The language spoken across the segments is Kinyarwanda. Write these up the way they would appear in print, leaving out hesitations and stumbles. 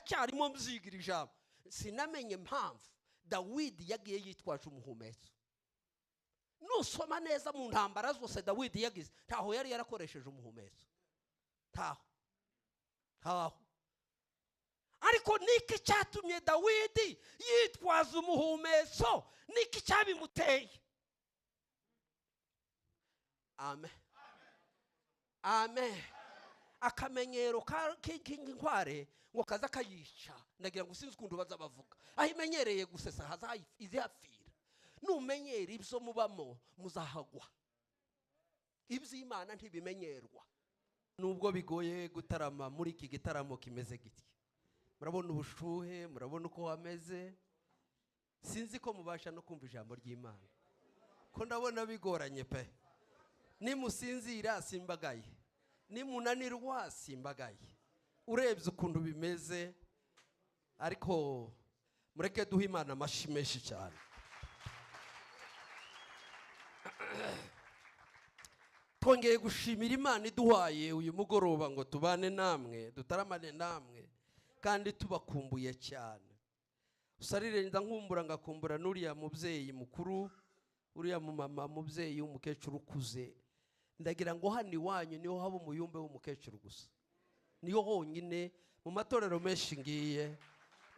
ndacyarimo mzigira ijambo. Sinamenye impamvu Dawidi yagiye yitwaje umuhumetso. Nusoma neza mu ntambara zose Dawidi yagize, ntaho yari yarakoresheje umuhumetso. Ntaho. Ariko niki cyatumye Dawidi yitwaza umuhumetso? Niki cyabimuteye? Amen. Amen. Akamenyero k'inkware ngo kaza kayica. Ndagira ngo sinzi ukuntu bazabavuga. Ahimenyereye gusesa haza izihafira. Numenyera ibyo mubamo muzahagwa. Iby'Imana ntibimenyerwa. Nubwo bigoye gutarama muri iki gitaramo kimeze giti. Murabona ubushuhe, murabona uko wameze. Sinzi ko mubasha no kumva ijambo ry'Imana. Ko ndabona bigoranye pe. Nimusinzira simbagaye. Nimunanirwa simbagaye. Urebye ukuntu bimeze, ariko mureke duhe Imana amashyi menshi cyane. Twongeye gushimira Imana iduhaye uyu mugoroba ngo tubane namwe, dutaramane namwe, kandi tubakumbuye cyane. Usarire ndankumbura ngakumbura n'uriya mubyeyi mukuru, uriya mumama mubyeyi w'umukecuru ukuze. Ndagira ngo hano iwanyu niho haba umuyumbe w'umukecuru gusa. Niho honyine mu matorero menshi ngiye,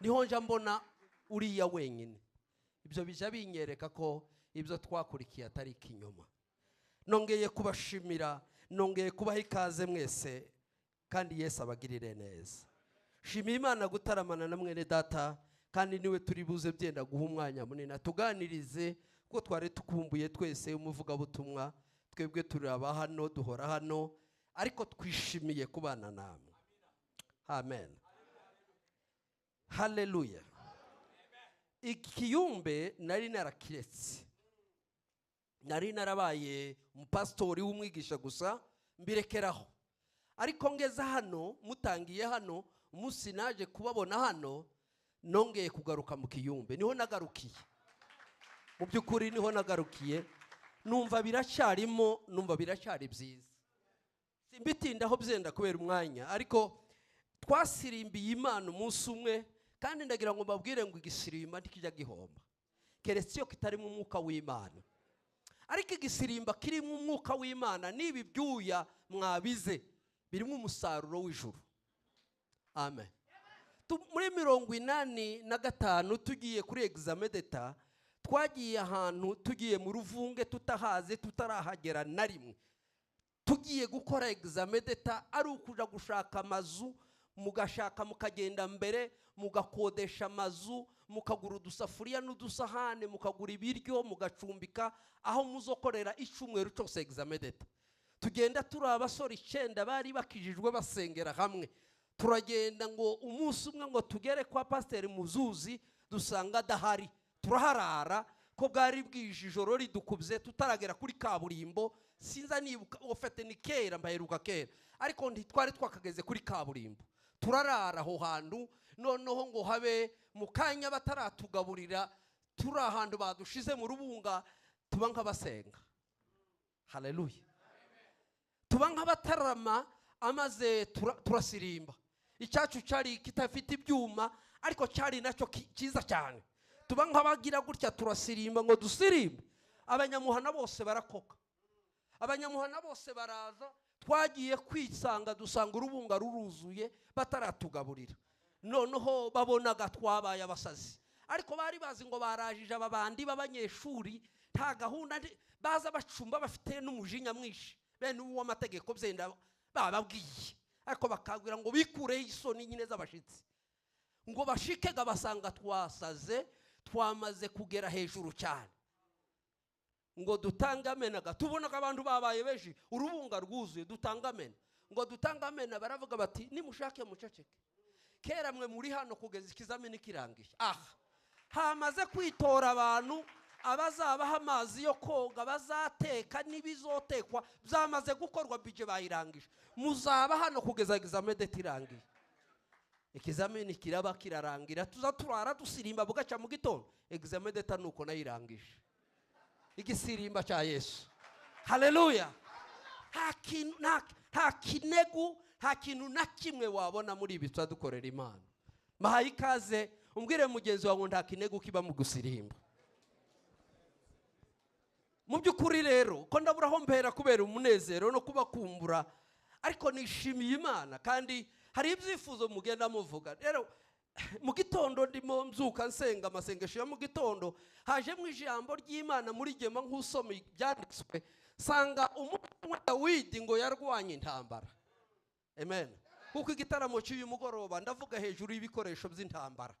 niho nja mbona uriya wenyine. Ibyo bija binyereka ko ibyo twakurikiye atari ikinyoma. Nongeye kubashimira, nongeye kubaha ikaze mwese, kandi Yesu abagirire neza. Shimira Imana gutaramana na mwene data, kandi niwe turi buze byenda guha umwanya munini tuganirize, ko twari tukumbuye twese umuvugabutumwa. Twebwe turaba hano, duhora hano, ariko twishimiye kubana namwe. Amen. Haleluya. Ikiyumbe nari narakiretse. Nari narabaye umupastori w'umwigisha gusa, mbirekeraho. Ariko ngeze hano, mutangiye hano, umunsi naje kubabona hano, nongeye kugaruka mu Kiyumbe. Niho nagarukiye. Mu by'ukuri niho nagarukiye. Numva biracyarimo, numva biracyari byiza. Simbitindaho byenda kubera umwanya, ariko twasirimbiye Imana umunsi umwe, kandi ndagira ngo mbabwire ngo igisirimba ntikijya gihomba. Keretse iyo kitarimo umwuka w'Imana. Ariko igisirimba kirimo umwuka w'Imana nibi byuya mwabize birimo umusaruro w'ijuru. Amen. Muri 85 tugiye kuri examen d'etat, twagiye ahantu tugiye mu Ruvunge tutahaze tutarahagera na rimwe. Tugiye gukora examen d'etat ari ukuja gushaka amazu, mugashaka mukagenda mbere, mugakodesha amazu, mukagura udusafuriya n'udusahane, mukagura ibiryo, mugacumbika aho muzokorera icyumweru cyose examen d'etat. Tugenda turi abasore 9 bari bakijijwe basengera hamwe. Turagenda ngo umunsi umwe ngo tugere kwa Pasteur Muzuzi, dusanga dahari. Turaharara ko bwari bwije ijoro ridukubye tutaragera kuri kaburimbo. Sinza nibuka ofete ni kera, mbaheruka kera, ariko ntitwari twakageze kuri kaburimbo. Turarara aho hantu, noneho ngo habe mukanya bataratugaburira, turi ahantu badushize mu rubunga, tuba nk'abasenga. Haleluya. Tuba nk'abatarama, amaze turasirimba. Icyacu cyari kitafite ibyuma, ariko cyari nacyo kiza cyane. Tuba nk'abagira gutya turasirimba ngo dusirimbe. Abanyamuhana bose barakoka. Abanyamuhana bose baraza, twagiye kwisanga dusanga urubunga ruruzuye bataratugaburira. Noneho babonaga twabaye abasazi. Ariko bari bazi ngo barajije ababandi b'abanyeshuri, nta gahunda baza bacumba bafite n'umujinya mwinshi. Bene uwo amategeko byenda bababwiye. Ariko bakagwira ngo bikureho isoni nyine z'abashitsi. Ngo bashikega basanga twasaze, twamaze kugera hejuru cyane. Ngo dutangamenaga, tubonaga abantu babaye beji, urubunga rwuzuye, dutangamena. Ngo dutangamena baravuga bati nimushake muceceke. Kera mwe muri hano kugeza ikizamini kirangiye. Hamaze kwitora abantu abazabaha amazi yo koga, bazateka n'ibizotekwa, byamaze gukorwa bije bayirangije. Muzaba hano kugeza examen d'etat irangiye. Ikizamini kiraba kirarangira, tuza turara dusirimba bugaca mu gitondo. Examen d'etat nuko nayirangije. Igisirimba cya Yesu. Haleluya. Nta kinegu, nta kintu na kimwe wabona muri ibi twadukorera Imana. mahaye ikaze umbwire mugenzi wawe nta kinego kiba mu gusirimba. Mu by'ukuri rero ko ndaburaho mpera kubera umunezero no kubakumbura, ariko nishimiye Imana kandi hari ibyifuzo mugenda muvuga. Rero mu gitondo ndimo mzuka nsenga amasengesho ya mu gitondo, hajemo ijambo ry'Imana muri gema nk'usoma ibyanditswe, sanga umugabo Dawidi ngo yarwanye intambara. Amen. Kuko igitaramo cy'uyu mugoroba ndavuga hejuru y'ibikoresho by'intambara.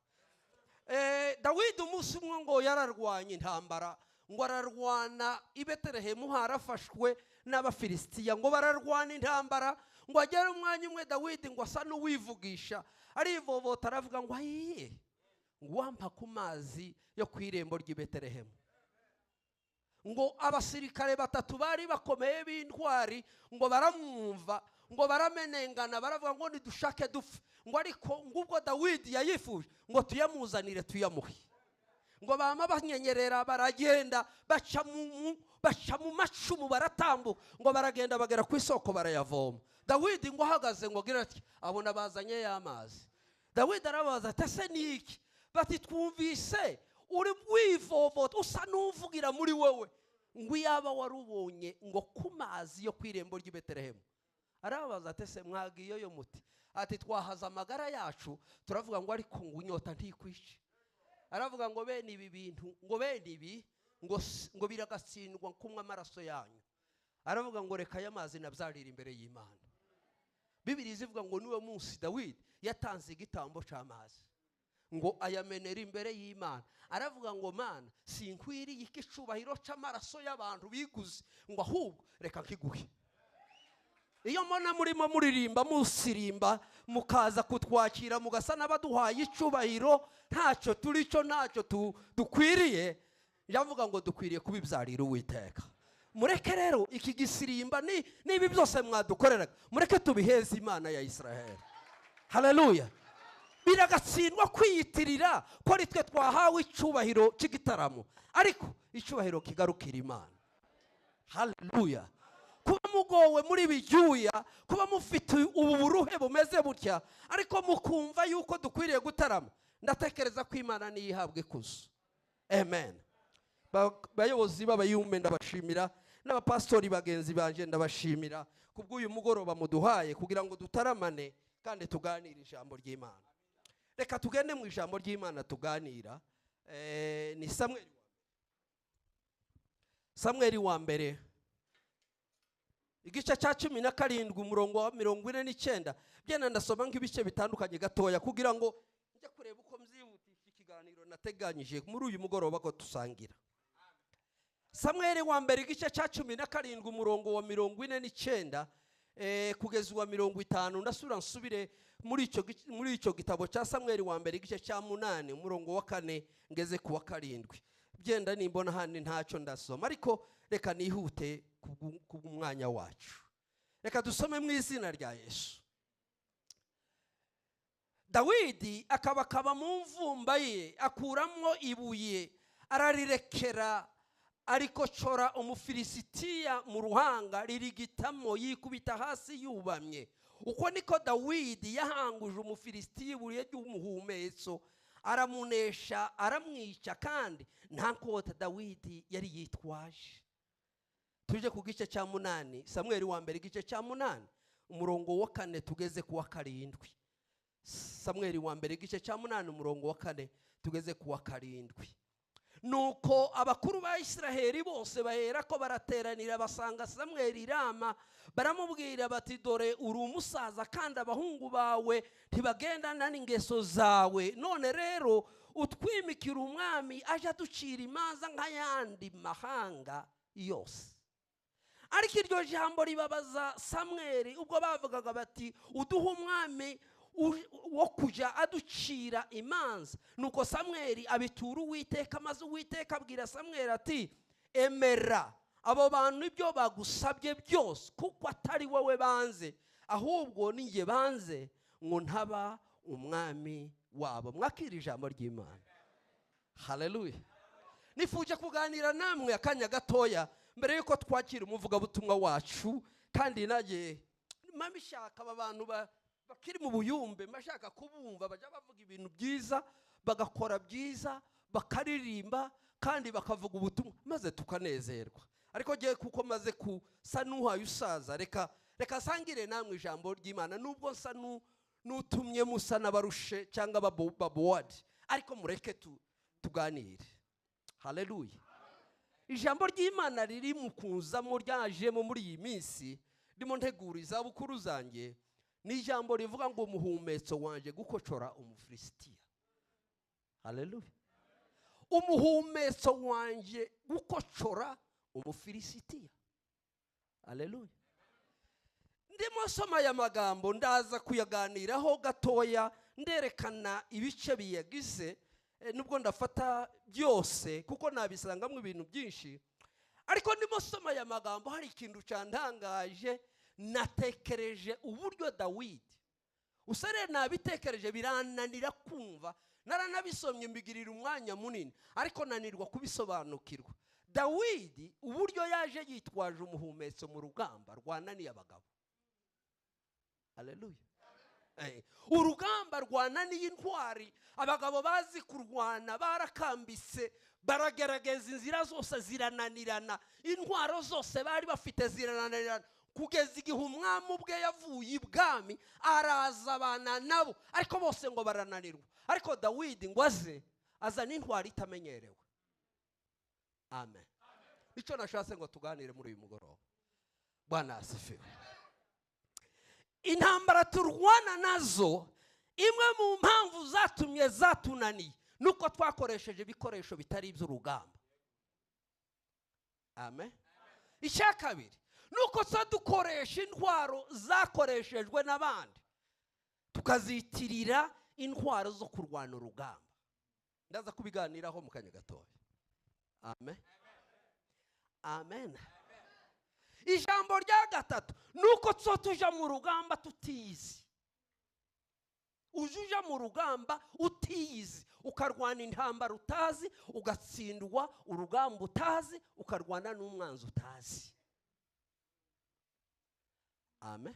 Dawidi umunsi umwe ngo yararwanye intambara, ngo ararwana i Betelehemu harafashwe n'Abafilisitiya, ngo bararwana intambara, ngo agere umwanya umwe Dawidi ngo asa n'uwivugisha, arivovota aravuga ngo ayiye, ngo wampa ku mazi yo ku irembo ry'i Betelehemu. Ngo abasirikare batatu bari bakomeye b'intwari ngo baramwumva, ngo baramenengana baravuga ngo nidushake dupfe, ngo ariko ngubwo Dawidi yayifuje ngo tuyamuzanire tuyamuhe. Ngo bama banyenyerera baragenda baca mu macumu baratambuka, ngo baragenda bagera ku isoko barayavoma. Dawidi ngo ahagaze ngo gira ati abona bazanye y'amazi. Dawidi arabaza ati ese niki? Bati twumvise uri wivovota usa n'uvugira muri wowe, ngo yaba warubonye ngo ku mazi yo kwirembo ry'i Betelehemu. Arabaza ati ese mwagiye yo muti? Ati twahaza amagara yacu turavuga ngo ariko ngo inyota ntikwishe. Aravuga ngo bene ibi bintu, ngo bene ibi ngo biragatsindwa kumwe amaraso yanyu. Aravuga ngo reka y'amazi nabyarira imbere y'Imana. Bibiliya ivuga ngo niwe munsi Dawidi yatanze igitambo cy'amazi, ngo ayamenera imbere y'Imana. Aravuga ngo Mana sinkwiriye ikicubahiro cy'amaraso y'abantu biguze, ngo ahubwo reka nkiguhe. Iyo mbona murimo muririmba musirimba mukaza kutwakira mugasa n'abaduhaye icubahiro, ntacyo turico ntacyo dukwiriye, yavuga ngo dukwiriye kubibyarira Uwiteka. Mureke rero iki gisirimba nibi byose mwadukoreraga mureke tubiheze Imana ya Israel. Haleluya. Biragatsindwa kwiyitirira ko ari twe twahawe icubahiro cy'igitaramo, ariko icubahiro kigarukira Imana. Haleluya. Kuba mugowe muri bijuya, kuba mufite ubu buruhe bumeze butya, ariko mukumva yuko dukwiriye gutarama, ndatekereza ko Imana niyihabwe kuzo. Amen. Bayobozi b'abayume ndabashimira, n'abapastori bagenzi banje ndabashimira kubw'uyu mugoroba muduhaye kugira ngo dutaramane kandi tuganire ijambo ry'Imana. Reka tugende mu ijambo ry'Imana tuganira. Ni Samweli wa mbere igice cya 17 umurongo wa 49. Byena ndasoma nk'ibice bitandukanye gatoya kugira ngo njye kureba uko mzihutisha ikiganiro nateganyije muri uyu mugoroba ko tusangira. Samweli wa mbere igice cya 17 umurongo wa 49 kugeza wa 50. Ndasubira nsubire muri icyo gitabo cya Samweli wa mbere igice cya 8 umurongo wa 4 ngeze ku wa 7. Byenda nimbona handi ntacyo ndasoma, ariko reka nihute kubw'umwanya wacu. Reka dusome mu izina rya Yesu. Dawidi akaba mu mvumba ye akuramwo ibuye ararirekera, ariko cora Umufilisitiya mu ruhanga ririgitamo yikubita hasi yubamye. Uko niko Dawidi yahanguje Umufilisitiya ibuye ry'umuhumetso, aramunesha aramwica, kandi nta nkota Dawidi yari yitwaje. Tuje ku gice cya 8 Samweli wa mbere igice cya 8 umurongo wa 4 tugeze ku wa 7. Samweli wa mbere igice cya 8 umurongo wa 4 tugeze ku wa 7. Nuko abakuru ba Israheli bose bahera ko barateranira basanga Samweli Rama, baramubwira bati dore uri umusaza kandi abahungu bawe ntibagendana n'ingeso zawe, none rero utwimikira umwami aje aducira imanza nk'ayandi mahanga yose. Ariko iryo jambo ribabaza Samweli ubwo bavugaga bati uduha umwami wo kuja aducira imanza. Nuko Samweli abitura Uwiteka, maze Uwiteka abwira Samweli ati emera abo bantu ibyo bagusabye byose, kuko atari wowe banze, ahubwo ninjye banze ngo ntaba umwami wabo. Mwakira ijambo ry'Imana. Haleluya. Nifuje kuganira namwe akanya gatoya mbere yuko twakira umuvuga butumwa wacu, kandi naje mamishaka aba bantu bakiri mu buyumbe bashaka kubumva bajya bavuga ibintu byiza, bagakora byiza, bakaririmba kandi bakavuga ubutumwa maze tukanezerwa. Ariko giye kuko maze kusa n'uhaye usaza, reka sangire namwe ijambo ry'Imana, nubwo nsa n'utumye musa n'abarushe cyangwa baboard, ariko mureke tuganire. Haleluya. Ijambo ry'Imana riri mu kuzamo ryajemo muri iyi minsi ndimo ntegura izabukuru zanjye, ni ijambo rivuga ngo umuhumetso wanje gukocora umufilisitiya. Haleluya. Umuhumetso wanje gukocora umufilisitiya. Haleluya. Ndimo soma aya magambo ndaza kuyaganiraho gatoya, nderekana ibice biyagize, nubwo ndafata byose kuko nabisangamo ibintu byinshi. Ariko ndimo soma aya magambo hari ikintu cyantangaje, natekereje uburyo Dawidi, usare nabitekereje birananira kumva, naranabisomye mbigirira umwanya munini ariko nanirwa kubisobanukirwa. Dawidi uburyo yaje yitwaje umuhumetso mu rugamba rwananiye abagabo. Haleluya. Urugamba rwananiye intwari, abagabo bazi kurwana barakambise, baragerageza inzira zose zirananirana, intwaro zose bari bafite zirananirana, kugeza igihe umwami ubwe yavuye ibwami araza abana nabo, ariko bose ngo barananirwa. Ariko Dawidi ngo azana intwari itamenyerewe. Amen. Nicyo nashatse ngo tuganire muri uyu mugoroba. Bwana asifiwe. Intambara turwana nazo, imwe mu mpamvu zatumye zatunaniye nuko twakoresheje ibikoresho bitari iby'urugamba. Amen. Icya kabiri nuko dukoresha intwaro zakoreshejwe n'abandi, tukazitirira intwaro zo kurwana urugamba. Ndaza kubiganiraho mu kanya gatoya. Amen. Amen. Ijambo rya gatatu nuko tuja mu rugamba tutiyizi. Ujuja mu rugamba utiyizi, ukarwana intambara utazi, ugatsindwa urugamba utazi, ukarwana n'umwanzi utazi. Amen.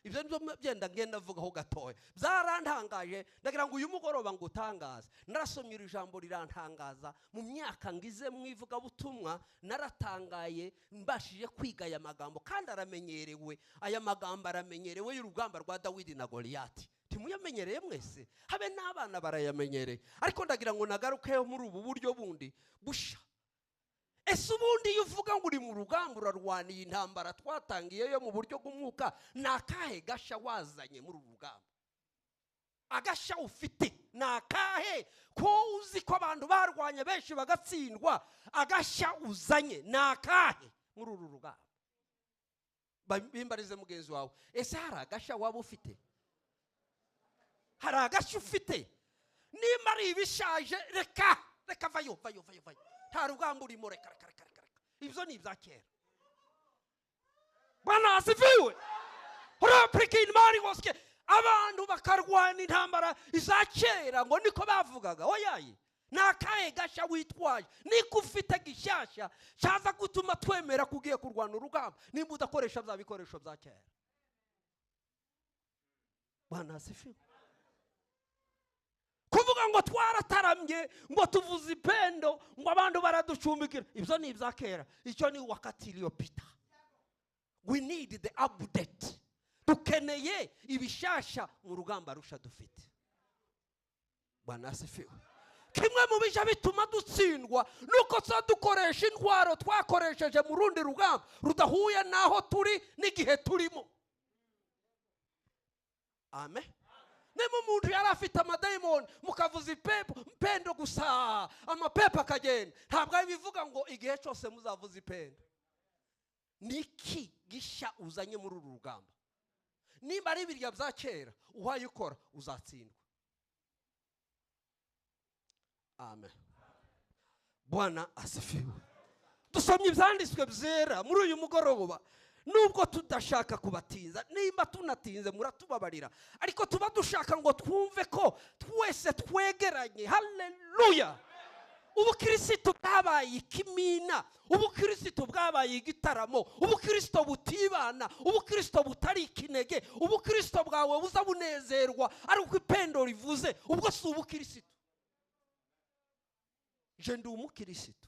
Ibyo nibyo byenda ngenda vugaho gatoya, byarantangaje. Ndagira ngo uyu mugoroba ngo utangaze, narasomye ijambo rirantangaza. Mu myaka ngize mwivuga butumwa naratangaye, mbashije kwiga aya magambo kandi aramenyerewe. Aya magambo aramenyerewe y'urugamba rwa Dawidi na Goliyati. Timuyamenyereye mwese, habe n'abana barayamenyereye. Ariko ndagira ngo nagarukeho muri ubu buryo bundi busha. Ese ubundi iyo uvuga ngo uri mu rugamba urarwaniye intambara twatangiye yo mu buryo bw'umwuka, nakahe gasha wazanye muri uru rugamba? Agasha ufite nakahe? Ko uzi ko abantu barwanye benshi bagatsindwa, agasha uzanye nakahe muri uru rugamba? Bimbarize mugenzi wawe, ese hari agasha waba ufite? Hari agasha ufite? Nimba ari ibishaje reka vayo. Nta rugamba urimo, reka. Ibyo ni ibya kera. Bwana asifiwe. Urapurika imari wose abantu bakarwana intambara iza kera ngo niko bavugaga. Oyaye, nakahe gasha witwaje? Niko ufite gishyashya cyaza gutuma twemera kugiye kurwana urugamba nimba udakoresha bya bikoresho bya kera. Bwana asifiwe. Kuvuga ngo twarataramye, ngo tuvuze ipendo, ngo abantu baraducumbikira, ibyo ni ibya kera. Icyo ni wakati iliyopita. We need the update. Dukeneye ibishasha mu rugamba rusha dufite. Bwana asifiwe. Kimwe mu bija bituma dutsindwa nuko dukoresha intwaro twakoresheje mu rundi rugamba rudahuye naho turi n'igihe turimo. Amen. Nemo umuntu yari afite amadayimoni, mukavuza ipendo gusa, amapepa akagenda. Ntabwo bivuga ngo igihe cyose muzavuza ipendo. Niki gisha uzanye muri uru rugamba? Nimba ari birya bya kera uhaye ukora uzatsindwa. Amen. Bwana asifiwe. Dusomye ibyanditswe byera muri uyu mugoroba, nubwo tudashaka kubatinza, nimba tunatinze muratubabarira, ariko tuba dushaka ngo twumve ko twese twegeranye. Haleluya. ubukristo bwabaye ikimina, ubukristo bwabaye igitaramo, ubukristo butibana, ubukristo butari ikinege, ubukristo bwawe buza bunezerwa ari uko ipendo rivuze, ubwo si ubukristo. Je ndi umukristo.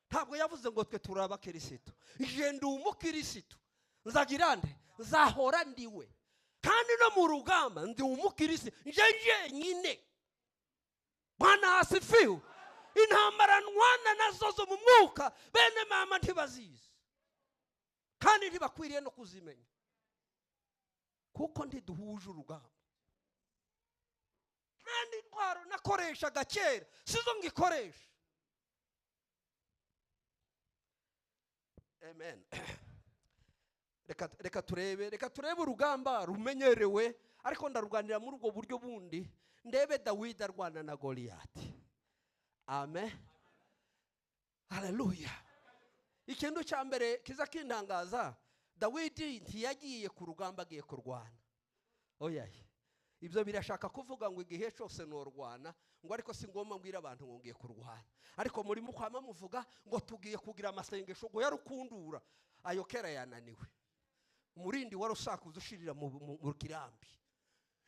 Ntabwo yavuze ngo twe turaba kristo. Je ndi umukristo. Nzagira nde? Nzahora ndiwe. Kandi no mu rugamba ndi umukristo. Je nyine. Bwana asifiwe. Intambara nwana nazo zo mu mwuka bene mama ntibazizi. Kandi ntibakwiriye no kuzimenya. Kuko ntiduhuje urugamba. Kandi intwaro nakoreshaga kera sizo ngikoresha. Amen. Reka turebe urugamba rumenyerewe, ariko ndarwanira muri ubwo buryo bundi. Ndebe Dawidi arwana na Goliyati. Amen. Haleluya. Ikintu cya mbere kiza kintangaza, Dawidi ntiyagiye ku rugamba agiye kurwana. Oya. Ibyo birashaka kuvuga ngo igihe cyose norwana, ngo ariko si ngomba mbwira abantu ngo ngiye kurwana. Ariko muri mukwama muvuga ngo tugiye kugira amasengesho ngo yarukundura. Ayo kera yananiwe. Umurindi wari ushaka uzushirira mu kirambi.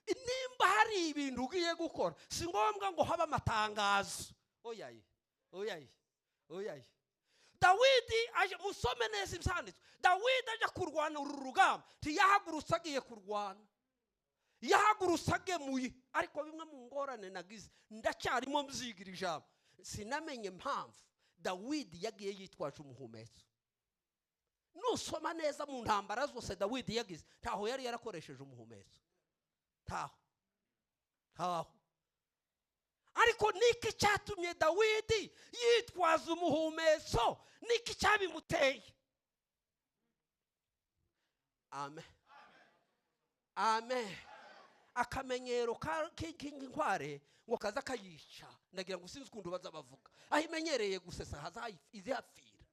Nimba hari ibintu ugiye gukora, si ngombwa ngo haba amatangazo. Oyaye. Dawidi aje musome neza ibyanditswe. Dawidi aje kurwana uru rugamba, ntiyahagurutse agiye kurwana. Yahagurutse agemuye, ariko bimwe mu ngorane nagize ndacyarimo mzigira ijambo. Sinamenye impamvu Dawidi yagiye yitwaje umuhumetso. Nusoma neza mu ntambara zose Dawidi yagize, ntaho yari yarakoresheje umuhumetso. Ntaho. Ariko niki cyatumye Dawidi yitwaza umuhumetso? Niki cyabimuteye? Amen. Akamenyero k'inkware ngo kaza kayica, ndagira ngo sinzi ukuntu baza bavuga. Ahimenyereye gusesa haza izihafira.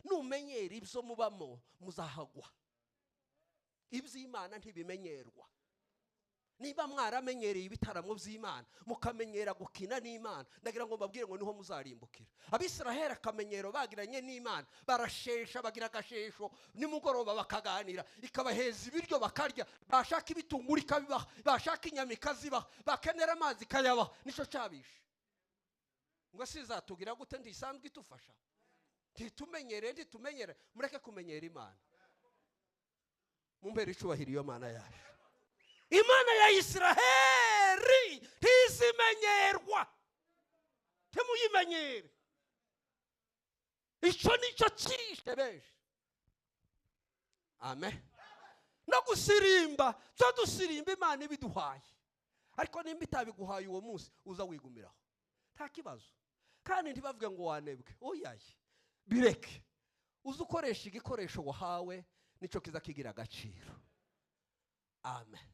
Numenyera ibyo mubamo muzahagwa. Iby'Imana ntibimenyerwa. Niba mwaramenyereye ibitaramo by'Imana, mukamenyera gukina n'Imana, ndagira ngo mbabwire ngo niho muzarimbukira. Abisiraheli akamenyero bagiranye n'Imana, barashesha, bagira agashesho, nimugoroba bakaganira, ikabaheza ibiryo bakarya, bashaka ibitunguru ikabibaha, bashaka inyama ikazibaha, bakenera amazi ikayabaha. Nico cyabishe. Ngo sizatugira gute ndisanzwe itufasha? Ntitumenyere, mureke kumenyera Imana. Mumbere icubahiro iyo Mana yaje. Imana ya Isiraheli ntizimenyerwa. Ntimuyimenyere. Icyo nicyo cyishe benshi. Amen. No gusirimba, cyo dusirimba Imana ibiduhaye. Ariko nimba itabiguhaye uwo munsi uza wigumiraho. Nta kibazo. Kandi ntibavuge ngo wanebwe. Oyaye. Bireke. Uzukoresha igikoresho wahawe nico kiza kigira agaciro. Amen.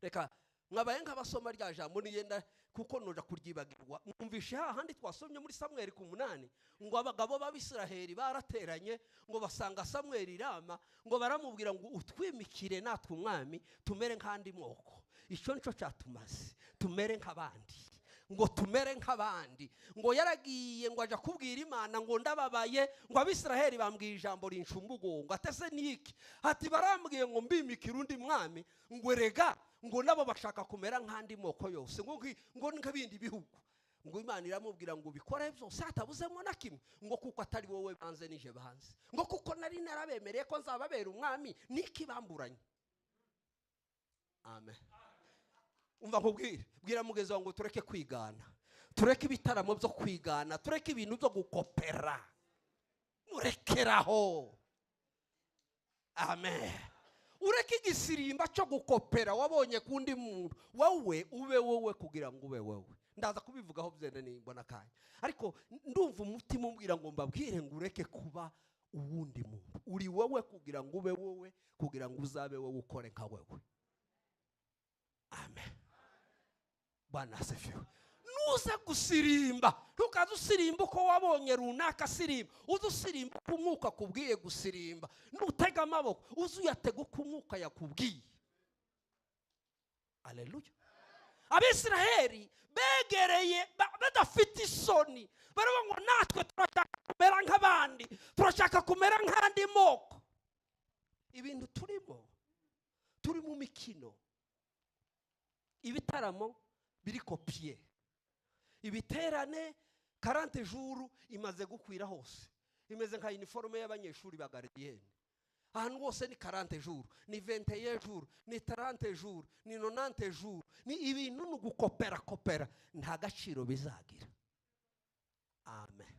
Reka mwabaye nk'abasoma rya jambo niyenda kuko noja kuryibagirwa. Mwumvishe hahandi twasomye muri Samuel 8 ngo abagabo b'Abisiraheli barateranye ngo basanga Samuel irama, ngo baramubwira ngo utwimikire natwe umwami tumere nk'andi moko. Icyo nico cyatumaze tumere nk'abandi. Ngo tumere nk'abandi. Ngo yaragiye ngo aja kubwira Imana ngo ndababaye, ngo Abisiraheli bambwiye ijambo rinshumugongo. Atese niki? Ati barambwiye ngo mbimikira undi mwami, ngo rega ngo nabo bashaka kumera nk'andi moko yose, ngo nk'ibindi bihugu. Ngo Imana iramubwira ngo bikore byose atabuzemo na kimwe, ngo kuko atari wowe banze nije banze, ngo kuko nari narabemereye ko nzababera umwami, niki bamburanye. Amen. Umva nkubwire, bwira mugeze ngo tureke kwigana, tureke ibitaramo byo kwigana, tureke ibintu byo gukopera, murekeraho. Amen. Ureke igisirimba cyo gukopera wabonye kundi muntu, wowe ube wowe kugira ngo ube wowe. Ndaza kubivugaho byene nimbona kanya, ariko ndumva umutima umbwira ngo mbabwire ngo ureke kuba uwundi muntu. Uri wowe kugira ngo ube wowe, kugira ngo uzabe wowe ukore nka wowe. Amen. Bwana asifiwe. Nuza gusirimba, ntukaze usirimba uko wabonye runaka sirimba. Uza usirimba uko umwuka kubwiye gusirimba. Nutega amaboko, uza uyatega uko umwuka yakubwiye. Haleluya. Abisiraheli begereye badafite isoni, baravuga ngo natwe turashaka kumera nk'abandi, turashaka kumera nk'andi moko. Ibintu turi mu mikino, ibitaramo biri kopiye, ibiterane 40 jours imaze gukwira hose, imeze nka uniforme y'abanyeshuri ba gardien. Ahantu hose ni 40 jours, ni 21 jours, ni 30 jours, ni 90 jours. Ni ibintu n'ugukopera nta gaciro bizagira. Amen.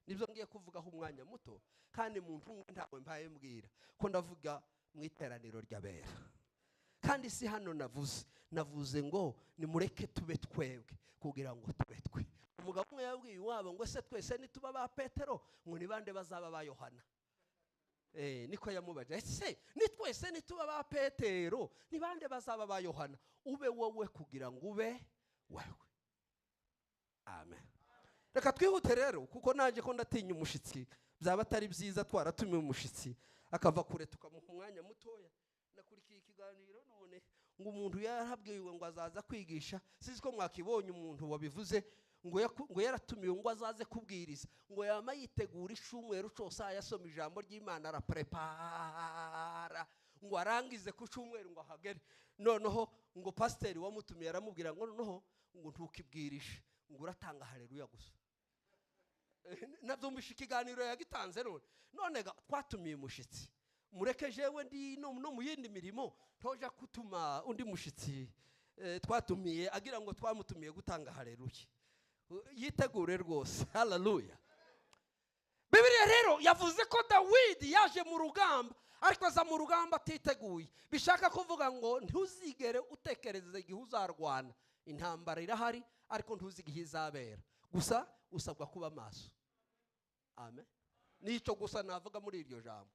Nibyo ngiye kuvugaho umwanya muto, kandi muntu ntawe mbaye mbwira ko ndavuga mu iteraniro ry'abera. Kandi si hano navuze ngo nimureke tube twebwe kugira ngo tube twe. Umugabo umwe yabwiye wabo ngo se twese nituba ba Petero ngo ni bande bazaba ba Yohana. Niko yamubaje, ese nitwese nituba ba Petero ni bande bazaba ba Yohana? Ube wowe kugira ngo ube wewe. Amen. Reka twihute rero kuko naje ko ndatinya umushitsi, byaba atari byiza twaratumiye umushitsi akava kure tukamuha umwanya mutoya. Nakurikiye ikiganiro none ngo umuntu yarabwiwe ngo azaza kwigisha, sizi ko mwakibonye umuntu wabivuze ngo yaratumiwe ngo azaze kubwiriza, ngo yama yitegura icumweru cyose yasoma ijambo ry'Imana araprepara ngo arangize ku cumweru ngo ahagere. Noneho ngo pasiteri wamutumiye aramubwira ngo noneho ngo ntukibwirishe, ngo uratanga haleluya gusa. Nabyumvishe ikiganiro yagitanze none twatumiye umushitsi, mureke jewe ndi no mu yindi mirimo toja kutuma undi mushitsi twatumiye agira ngo twamutumiye gutanga haleluya. Yitegure rwose. Haleluya. Bibiliya rero yavuze ko Dawidi yaje mu rugamba, ariko aza mu rugamba atiteguye. Bishaka kuvuga ngo ntuzigere utekereza igihe uzarwana. Intambara irahari ariko ntuzigihe izabera, gusa usabwa kuba maso. Amen. Nico gusa navuga muri iryo jambo.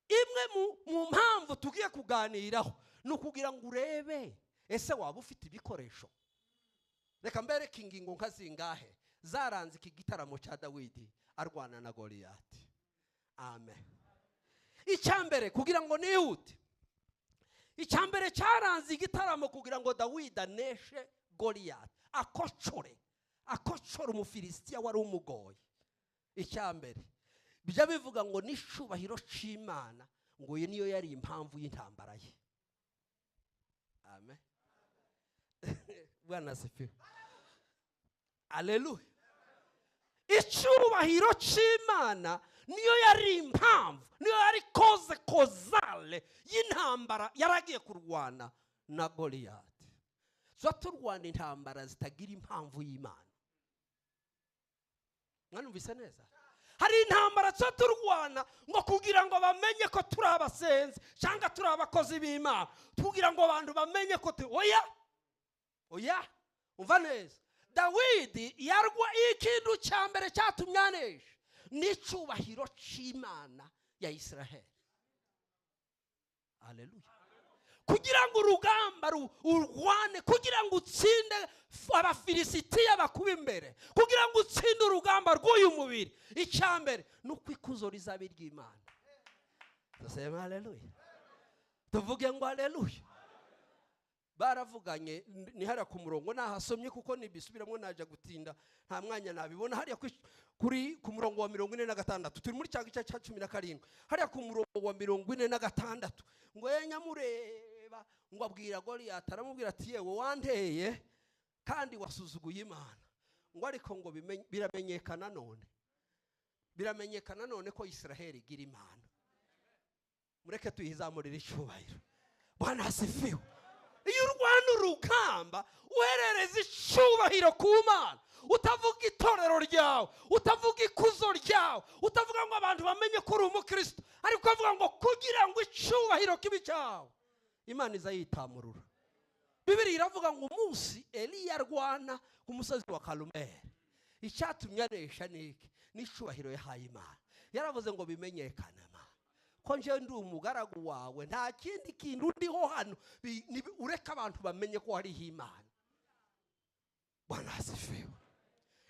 Imwe mu mpamvu tugiye kuganiraho nukugira ngo urebe ese waba ufite ibikoresho. Reka mbereke ingingo nkazingahe zaranze iki gitaramo cya Dawidi arwana na Goliath. Amen. Icyambere kugira ngo nihute, icyambere cyaranze igitaramo kugira ngo Dawidi aneshe Goliath, akocore umufilisitiya wari umugoye. Icyambere bijya bivuga ngo n'icubahiro c'Imana ngo ye niyo yari impamvu y'intambara ye. Amen. Bwana asifiwe. Haleluya. Icubahiro c'Imana niyo yari impamvu, niyo yari kozale y'intambara yaragiye kurwana na Goliath. Turwana intambara zitagira impamvu y'Imana. Mwanumvise neza? Hari intambara turwana ngo kugira ngo bamenye ko turi abasenzi cyangwa turi abakozi b'Imana, kugira ngo abantu bamenye ko oya umva neza. Dawidi yarwa ikintu cyambere cyatumye anesha n'icubahiro c'Imana ya Israel. Haleluya. Kugira ngo urugamba urwane, kugira ngo utsinde abafilisitiya bakuba imbere, kugira ngo utsinde urugamba rw'uyu mubiri, icyambere nuko ikuzo rizabe ry'Imana. Tuseme haleluya. Tuvuge ngo haleluya. Baravuganye ni hariya ku murongo nahasomye kuko nibisubiramo naje gutinda nta mwanya nabibona. Hariya kuri ku murongo wa 46 turi muri cya gice cya 17, hariya ku murongo wa 46 ngo yenyamureba ngo abwira Goliath, aramubwira ati yewe wanteye kandi wasuzuguye Imana, ngo ariko ngo biramenyekana none ko Israel igira Imana. Mureke tuyizamurire icubahiro. Bwana asifiwe. Iyo urwana urugamba uherereza icubahiro ku Mana, utavuga itorero ryawe, utavuga ikuzo ryawe, utavuga ngo abantu bamenye ko uri umukristo, ariko uvuga ngo kugira ngo icubahiro kibe cyawe, Imana izayitamurura. Bibiliya iravuga ngo umunsi Eliya arwana ku musozi wa Karumeli, icyatumye anesha niki n'icubahiro yahaye Imana. Yaravuze ngo bimenyekane ko nje ndi umugaragu wawe, nta kindi kintu ndiho hano, ureka abantu bamenye ko hari Imana. Bwana asifiwe.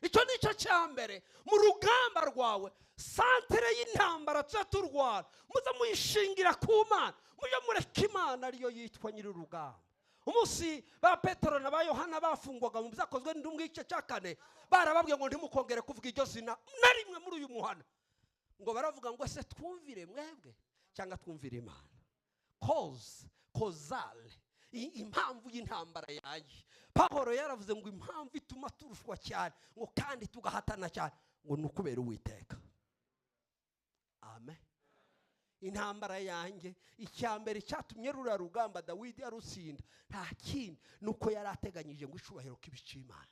Icyo nicyo cyambere mu rugamba rwawe. Santere y'intambara turwana muza muyishingira ku Mana, mujye mureka Imana ariyo yitwa nyiri urugamba. umunsi ba Petero na ba Yohana bafungwaga mu byakozwe n'indumwe igice cya 4 barababwiye ngo ntimukongere kuvuga iryo zina na rimwe muri uyu muhana. Ngo baravuga ngo ese twumvire mwebwe cyangwa twumvire Imana. Kozale impamvu y'intambara yanjye. Pawulo yaravuze ngo impamvu ituma turushwa cyane ngo kandi tugahatana cyane ngo nukubera Uwiteka. Amen. Intambara yanjye icyambere cyatumye rura rugamba Dawidi arutsinda nta kindi nuko yari ateganyije ngo icubahiro k'ibice Imana.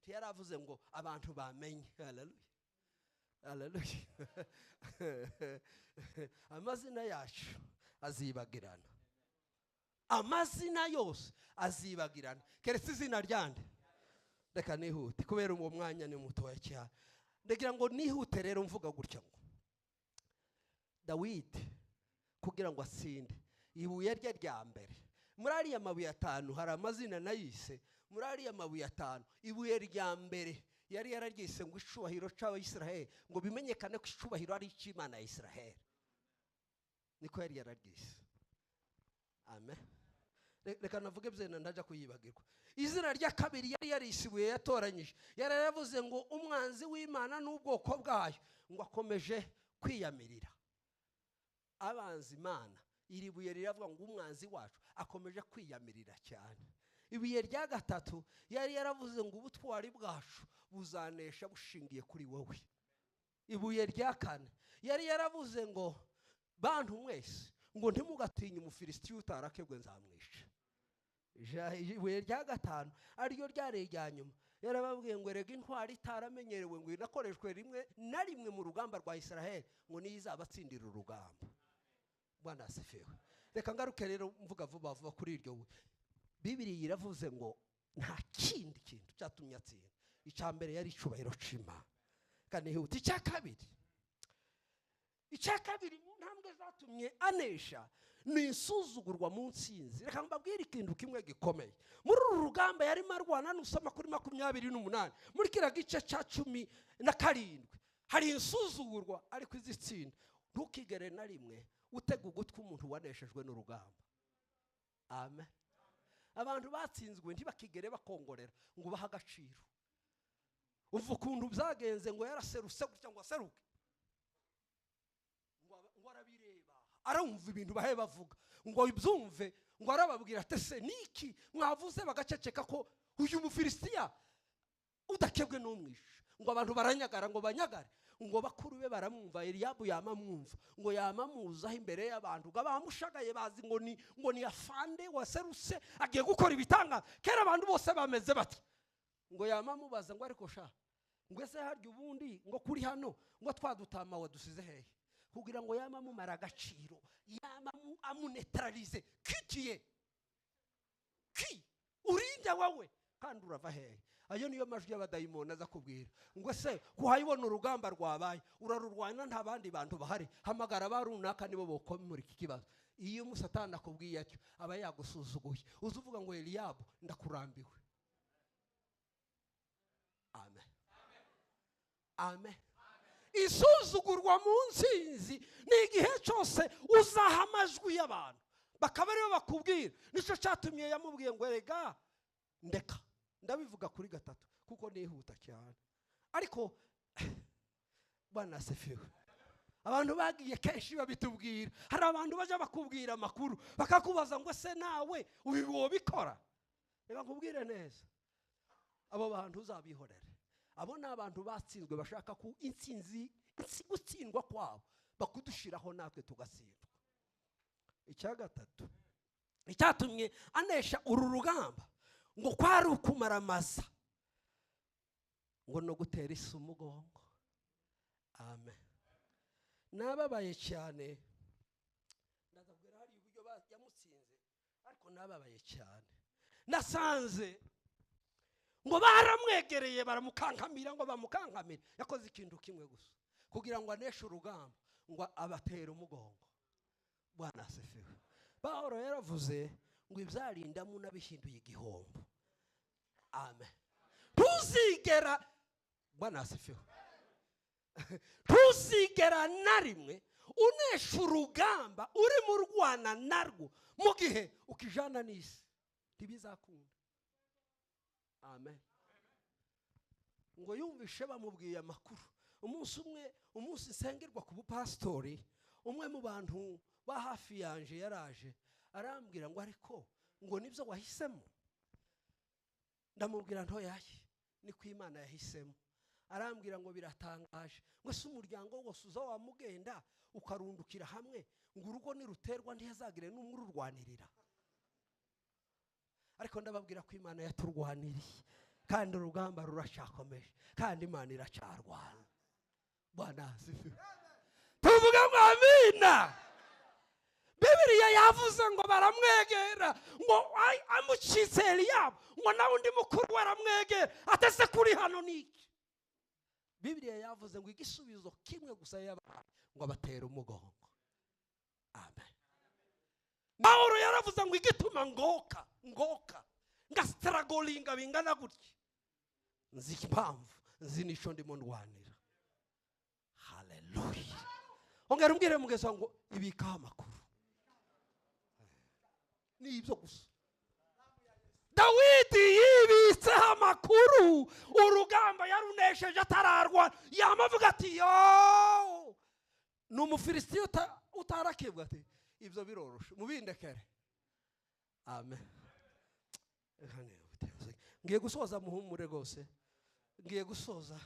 Yaravuze ngo abantu bamenye. Haleluya. Haleluya. Amazina yacu azibagirana. Amazina yose azibagirana keretse izina ryande. Reka nihute kubera uwo mwanya ni mutoya cyane. Ndagira ngo nihute rero mvuga gutya ngo Dawidi kugira ngo asinde ibuye rye rya mbere muri ariya mabuye 5 hari amazina nayise. Muri ariya mabuye 5 ibuye rya mbere yari yararyise ngo icubahiro c'Abayisiraheli ngo bimenyekane ko icubahiro ari ic'Imana ya Isiraheli. Niko yari yararyise. Amen. Reka navuge byena ndaja kuyibagirwa. Izina rya kabiri yari yarisibuye yatoranyije yari yaravuze ngo umwanzi w'Imana n'ubwoko bwayo ngo akomeje kwiyamirira. Abanzi Imana iri buye riravuga ngo umwanzi wacu akomeje kwiyamirira cyane. Ibuye rya gatatu yari yaravuze ngo ubutwari bwacu buzanesha bushingiye kuri wowe. Ibuye rya kane yari yaravuze ngo bantu mwese ngo ntimugatinye umufilisitiya utarakebwe nzamwisha. Ibuye rya gatanu ariyo ryari rya nyuma yarababwiye ngo erega intwari itaramenyerewe ngo inakoreshwe rimwe na rimwe mu rugamba rwa Isiraheli ngo niyizabatsindira urugamba. Bwana asifiwe. Reka ngaruke rero mvuga vuba vuba kuri iryo buye. Bibiliya iravuze ngo nta kindi kintu cyatumye atsinda. Icyambere yari icubahiro c'Imana. Kandi huti icyakabiri ntambwe zatumye anesha ni insuzugurwa mu nsinzi. Reka mbabwire ikintu kimwe gikomeye. Muri uru rugamba yari marwana n'usoma kuri 28 muri kira gice cya 17 hari insuzugurwa ariko izitsinda. Ntukigere na rimwe utega ugutwi umuntu waneshejwe n'urugamba. Amen. Abantu batsinzwe ntibakigere bakongorera ngo baha agaciro. Uva ukuntu byagenze ngo yaraseruse gutya ngo aseruke ngo arabireba arumva ibintu bahe bavuga ngo ibyumve ngo arababwira ati se niki mwavuze bagaceceka ko uyu mufilisitiya udakebwe n'umwisha. Ngo abantu baranyagara ngo banyagare ngo bakuru be baramwumva. Eliyabu yamamwumva ngo yamamuzaho imbere y'abantu ngo bamushagaye bazi ngo ni afande waseruse agiye gukora ibitanga. Kera abantu bose bameze bati ngo yamamubaza ngo ariko sha ngo ese harya ubundi ngo kuri hano ngo twadutama wadusize hehe kugira ngo yamamumara agaciro amunetralize kikiye ki urinda wawe kandi urava hehe. Ayo niyo majwi y'abadayimoni aza kubwira ngo se kuhayibona urugamba rwabaye urarurwana nta bandi bantu bahari hamagara barunaka nibo bokomura iki kibazo. Iyo Satani akubwiye atyo aba yagusuzuguye uzuvuga ngo Eliyabu ndakurambiwe. Amen. Amen. Isuzugurwa mu nsinzi ni igihe cyose uzaha amajwi y'abantu bakaba aribo bakubwira. Nicyo cyatumye yamubwiye ngo erega ndeka ndabivuga kuri gatatu kuko nihuta cyane. Ariko Bwana asifiwe. Abantu bagiye kenshi babitubwira. Hari abantu baje bakubwira amakuru bakakubaza ngo se nawe ubikora. Reka nkubwire neza abo bantu uzabihorere. Abo ni abantu batsinzwe bashaka ku intsinzi gutsindwa kwabo bakudushiraho natwe tugatsindwa. Icya gatatu icyatumye anesha uru rugamba ngo kwari ukumaramaza ngo no gutera isi umugongo. Amen. Nababaye cyane ndazabwira hari uburyo yamutsinze ariko nababaye cyane. Nasanze ngo baramwegereye baramukankamira ngo bamukankamire. Yakoze ikintu kimwe gusa kugira ngo aneshe urugamba ngo abatera umugongo. Bwana asifiwe. Pawulo yaravuze ngo ibyarinda mu nabihinduye igihombo. Amen. Tuzigera Bwana asifiwe. Tuzigera na rimwe unesha urugamba uri mu rwana narwo mu gihe ukijana n'isi. ntibizakunda. Amen. Ngo yumvishe bamubwiye amakuru. Umunsi nsengerwa ku bupastori, umwe mu bantu ba hafi yanje yaraje arambwira ngo ariko ngo nibyo wahisemo. Ndamubwira ntoyaye ni ku Imana yahisemo. Arambwira ngo biratangaje, ngo se umuryango wose uza wamugenda ukarundukira hamwe ngo urugo niruterwa ntihazagire n'umwe ururwanirira. Ariko ndababwira ko Imana yaturwaniriye kandi urugamba ruracyakomeje kandi Imana iracyarwana. Bwana asifiwe. Tuvuga ngo amina. Bibiliya yavuze ngo baramwegera ngo amucitse Eliyabu ngo nawe undi mukuru waramwegera atese kuri hano niki. Bibiliya yavuze ngo igisubizo kimwe gusa yabaye ngo abatera umugongo. Amen. Pawulo yaravuze ngo igituma ngoka ngastragolinga bingana gutya nzi impamvu, nzi nico ndimo ndwanira. Haleluya. Ongera umbwire mugeza ngo ibika amakuru ni ibyo gusa. Dawidi yibitse amakuru, urugamba yarunesheje atararwa, yamavuga ati yo n'umufilisitiya utarakebwa ati ibyo biroroshe mubindekere. Amen. Ngiye gusoza muhumure rwose, ngiye gusoza.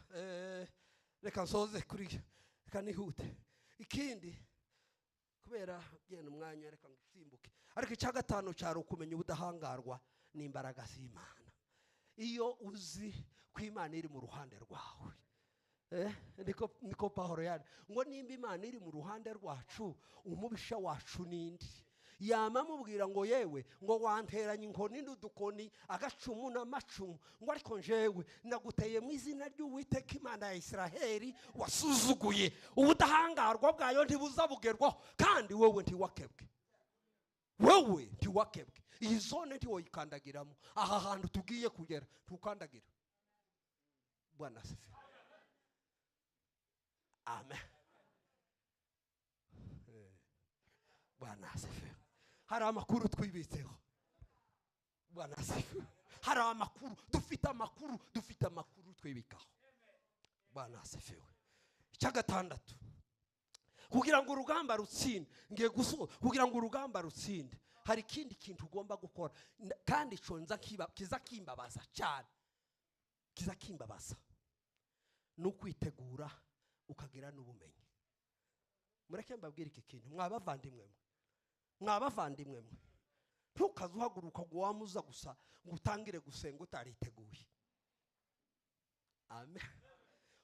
Reka nsoze kuri reka nihute. Ikindi kubera genda umwanya reka nsimbuke. Ariko icya gatanu cyari ukumenya ubudahangarwa n'imbaraga z'Imana. Iyo uzi ko Imana iri mu ruhande rwawe, niko Pawulo yari ngo nimba Imana iri mu ruhande rwacu umubisha wacu nindi. Yamamubwira ngo yewe ngo wanteranye inkoni n'udukoni agacumu n'amacumu ngo ariko njewe naguteye mu izina ry'Uwiteka Imana ya Isiraheli wasuzuguye. Ubudahangarwa bwayo ntibuzabugerwaho kandi wowe ntiwakebwe. Wowe ntiwakebwe. Iyi zone ntiwoyikandagiramo. Aha hantu tugiye kugera tukandagira. Bwana asifiwe. Amen. Bwana asifiwe. Hari amakuru twibitseho. Bwana asifiwe. Hari amakuru, dufite amakuru twibikaho. Bwana asifiwe. Icya gatandatu, kugira ngo urugamba rutsinde, ngiye gusoza, kugira ngo urugamba rutsinde hari ikindi kintu ugomba gukora kandi conza kizakimbabaza cyane, kizakimbabaza no kwitegura ukagira n'ubumenyi. Mureke mbabwire iki kintu, mwabavandimwe mwe ntukazuhaguruka ngo wamuza gusa ngo utangire gusenga utariteguye. Amen.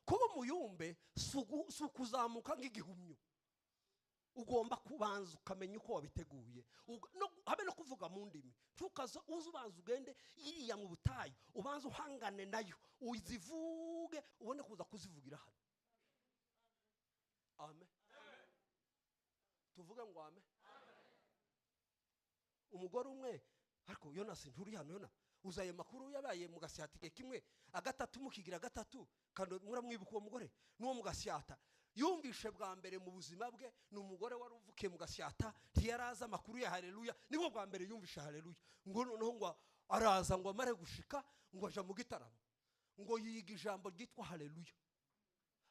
Kuba umuyumbe sukuzamuka nk'igihumyo, ugomba kubanza ukamenya uko wabiteguye, habe no kuvuga mu ndimi. Ntukaza ubanza ugende iriya mu butayu ubanza uhangane nayo uzivuge ubone kuza kuzivugira hano. Amen. Tuvuge ngo amen. Umugore umwe ariko Yonas nturi hano, Yona uzaye makuru yabaye mu gasyatike kimwe agatatu mukigira gatatu kandi muramwibuka uwo mugore n'uwo mu gasyata yumvishe bwa mbere mu buzima bwe. Ni umugore wari uvukiye mu gasyata ntiyaraza amakuru ya haleluya, nibo bwa mbere yumvishe haleluya. Ngo noneho ngo araza ngo amare gushika ngo aja mu gitaramo ngo yiga ijambo ryitwa haleluya.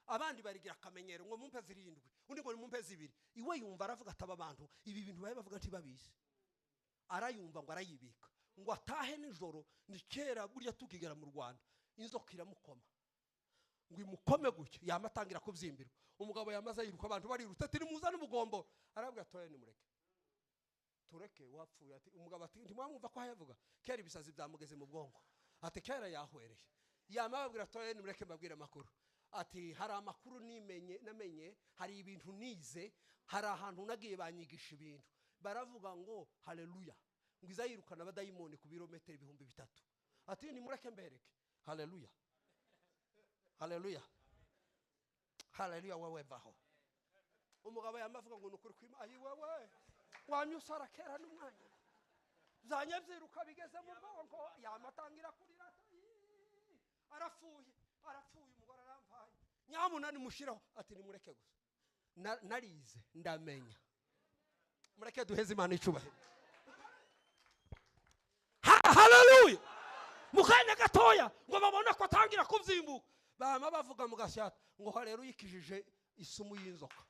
Abandi barigira akamenyero ngo mumpe 7 undi ngo mumpe 2. Iwe yumva aravuga ataba abantu ibi bintu baye bavuga ntibabizi. Arayumva ngo arayibika ngo atahe nijoro. Ni kera burya tukigera mu Rwanda inzoka iramukoma ngo imukome gutyo yamatangira kubyimbirwa. Umugabo yamaze yiruka abantu bariruta ati nimuzane umugombo. Arabwira atoye nimureke tureke wapfuye. Ati umugabo ati ntimwamwumva ko hayavuga kera ibisazi byamugeze mu bwongo. Ati kera yahwereye. Yamababwira atoye nimureke mbabwire amakuru. Ati hari amakuru namenye, hari ibintu nize, hari ahantu nagiye banyigisha ibintu. Baravuga ngo haleluya ngo izayirukana abadayimoni ku birometero 3,000. Ati nimureke mbereke. Haleluya. Haleluya. Haleluya. Wewe vaho. Umugabo yamavuga ngo nukuri kwima ayi wewe wanyusara kera n'umwanya zanyabyiruka bigeze mu bwonko yamatangira kurira. Arafuye umugore arampaye nyamunani mushiraho. Ati nimureke gusa narize ndamenya. Mureke duheze Imana icubahiro. mukanya gatoya ngo babone ko atangira kubyimbuka bama bavuga mu gasyata ngo haleluya ikijije isumu y'inzoka.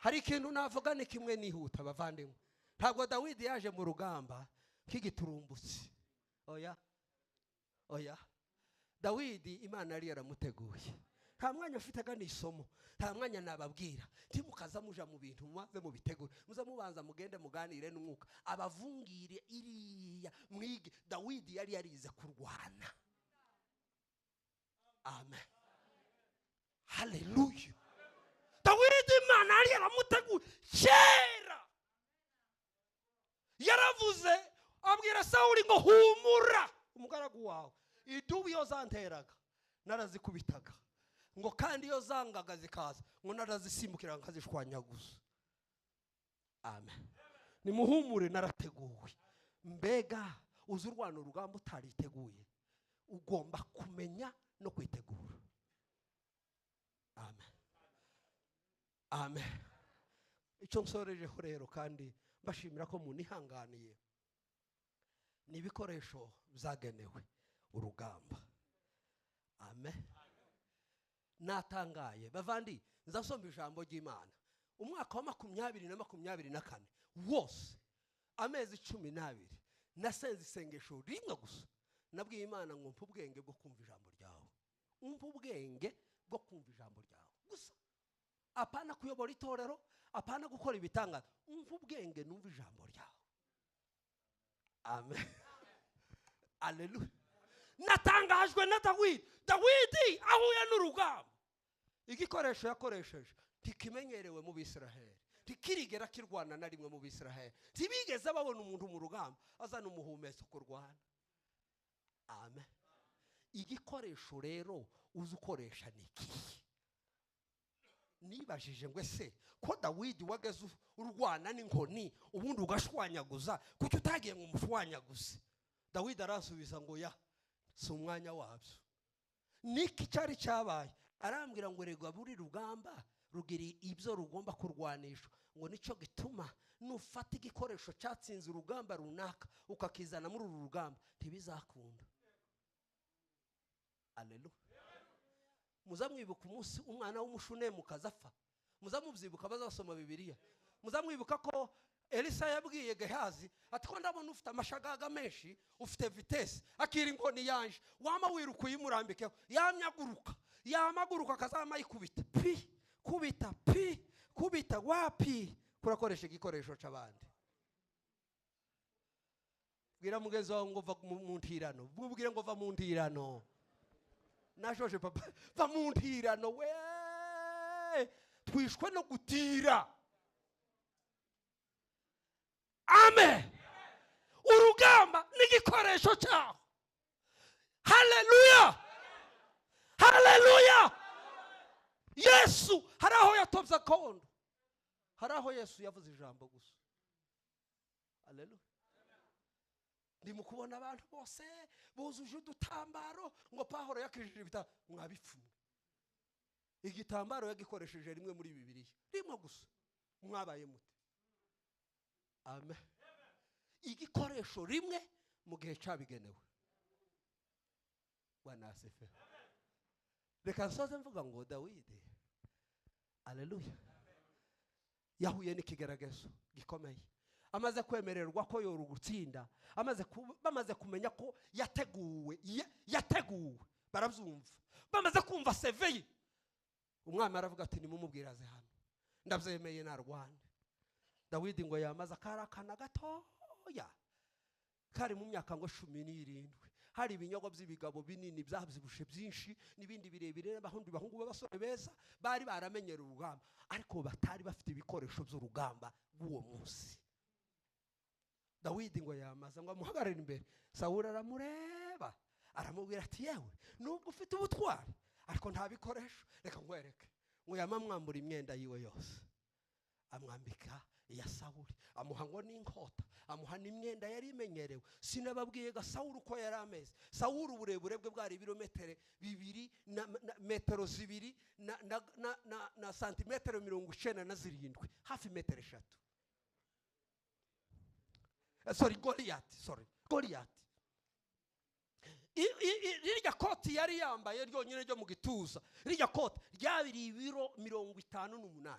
Hari ikintu navuga ni kimwe nihuta bavandimwe, ntabwo Dawidi yaje mu rugamba nk'igiturumbutsi. Oya, Dawidi Imana yari yaramuteguye. Nta mwanya afite gani isomo, nta mwanya nababwira timukaza muja mu bintu muze mu bitegura, muze mubanza mugende muganire n'umwuka abavungire iriya mwige. Dawidi yari yarize kurwana. Amen, haleluya. Dawidi Imana yari yaramuteguye kera. Yaravuze abwira Sawuli ngo humura umugaragu wawe, idubu iyo zanteraga narazikubitaga, ngo kandi iyo zangaga zikaza ngo narazisimbukira nkazishwanyaguza. Amen, nimuhumure narateguwe. Mbega uzi urwana urugamba utariteguye, ugomba kumenya no kwitegura. Amen, amen. Icyo nsorejeho rero kandi mbashimira ko munihanganiye, ni ibikoresho byagenewe urugamba. Amen. Natangaye bavandi nzasomba ijambo ry'Imana umwaka wa 2024 wose amezi 12 nasenze isengesho rimwe gusa. Nabwiye Imana ngo mpa ubwenge bwo kumva ijambo ryawe, umpa ubwenge bwo kumva ijambo ryawe gusa, apana kuyobora itorero, apana gukora ibitangaza, umpa ubwenge numva ijambo ryawe. Amen, haleluya. Natangajwe na Dawidi ahuye n'urugamba. Igikoresho yakoresheje ntikimenyerewe mu Bisiraheli, ntikirigera kirwana na rimwe mu Bisiraheli, ntibigeze babona umuntu mu rugamba azana umuhumetso kurwana. Amen. Igikoresho rero uzi ukoresha niki? Nibajije ngo ese ko Dawidi wageze urwana n'inkoni ubundi ugashwanyaguza, kuki utagiye ngo umushwanyaguze? Dawidi arasubiza ngo ya si umwanya wabyo. Niki cyari cyabaye? Arambwira ngo rega buri rugamba rugiri ibyo rugomba kurwanisha, ngo nicyo gituma nufata igikoresho cyatsinze urugamba runaka ukakizana muri uru rugamba ntibizakunda. Haleluya. Muzamwibuka umunsi umwana w'umushunemu kazapfa, muzamubyibuka bazasoma Bibiliya. Muzamwibuka ko Elisa yabwiye Gehazi ati ko ndabona ufite amashagaga menshi, ufite vitesse, akira inkoni yanje, wama wiruka uyimurambikeho, yamaguruka kazama yikubita kubita wapi kurakoresha igikoresho cy'abandi. Bwira mugenzi wawe ngo va mu ntirano, bwubwire ngo va mu ntirano. Nashoje papa va mu ntirano we, twishwe no gutira. Amen. Urugamba n'igikoresho cyaho. Haleluya, haleluya. Yesu hari aho yatobye akondo, hari aho Yesu yavuze ijambo gusa. Haleluya. Ndimo kubona abantu bose buzuje udutambaro ngo Pawulo yakijije ibita mwabipfumu. Igitambaro yagikoresheje rimwe muri Bibiliya, rimwe gusa. Mwabaye mute? Amen. Igikoresho rimwe mu gihe cyabigenewe. Bwana asifiwe. Reka nsoze mvuga ngo Dawidi, haleluya, yahuye n'ikigaragazo gikomeye. Amaze kwemererwa ko yoru gutsinda, bamaze kumenya ko yateguwe, barabyumva. Bamaze kumva seveye, umwami aravuga ati nimumubwiraze hano ndabyemeye narwane. Dawidi ngo yamaze akarakana gatoya kari mu myaka ngo 17, hari ibinyogo by'ibigabo binini byabyibushe byinshi n'ibindi birebire n'abahundi bahungu b'abasore beza bari baramenyera urugamba, ariko batari bafite ibikoresho by'urugamba bw'uwo munsi. Dawidi ngo yamaze ngo amuhagarare imbere. Sawuli aramureba aramubwira ati yewe nubwo ufite ubutwari ariko nta bikoresho, reka nkwereke. Ngo yamamwambura imyenda yiwe yose, amwambika iya Sawuli, amuha ngo n'inkota, amuha n'imyenda yari imenyerewe. Sinababwiye ga Sawuli uko yari ameze. Sawuli uburebure bwe bwari ibirometero 2 na metero 2 na santimetero 97, hafi metero 3. Goliath. yari yambaye ryonyine ryo mu gituza, rijya kote ryabiri ibiro 58.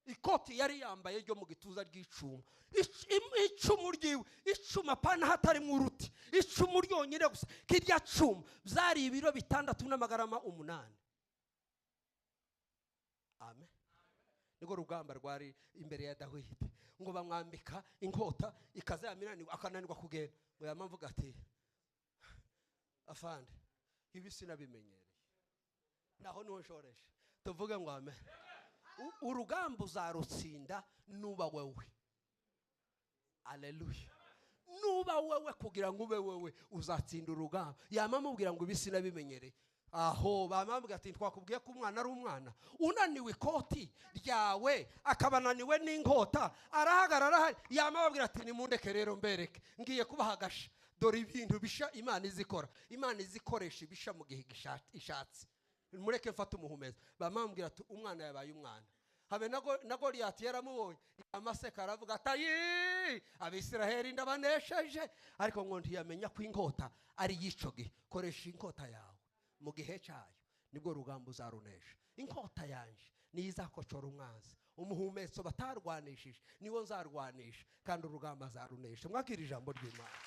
Ikoti yari yambaye ryo mu gituza ry'icuma, icumu ryiwe, icuma pana hatarimo uruti, icumu ryonyine gusa, kirya cuma byari ibiro 608. Amen. Niko rugamba rwari imbere ya Dawidi, ngo bamwambika inkota ikaza yaminanirwa akananirwa kugenda, ngo yamamvuga ati afande ibi sinabimenyereye. Naho nonshoreshe tuvuge ngo amen. Urugamba uzarutsinda nuba wewe. Haleluya. Nuba wewe, kugira ngo ube wewe uzatsinda urugamba. Yamamubwira ngo ibi sinabimenyereye. Aho bamambwira ati twakubwiye ko umwana ari umwana, unaniwe ikoti ryawe akabananiwe n'inkota, arahagarara yamabwira ati nimundeke rero mbereke, ngiye kubahagasha. Dore ibintu bisha Imana izikora, Imana izikoresha ibisha mu gihe ishatse. Mureke mfata umuhumeza. Bamambwira ati umwana yabaye umwana. Habe na Goliyati yaramubonye, amaseka aravuga ati Abisiraheli ndabanesheje, ariko ngo ntiyamenya ko inkota ari yicoge. Koresha inkota yawe mu gihe cyayo, nibwo rugamba uzarunesha. Inkota yanje niyo izakocora umwanzi, umuhumetso batarwanishije niwo nzarwanisha, kandi urugamba azarunesha. Mwakira ijambo ry'Imana.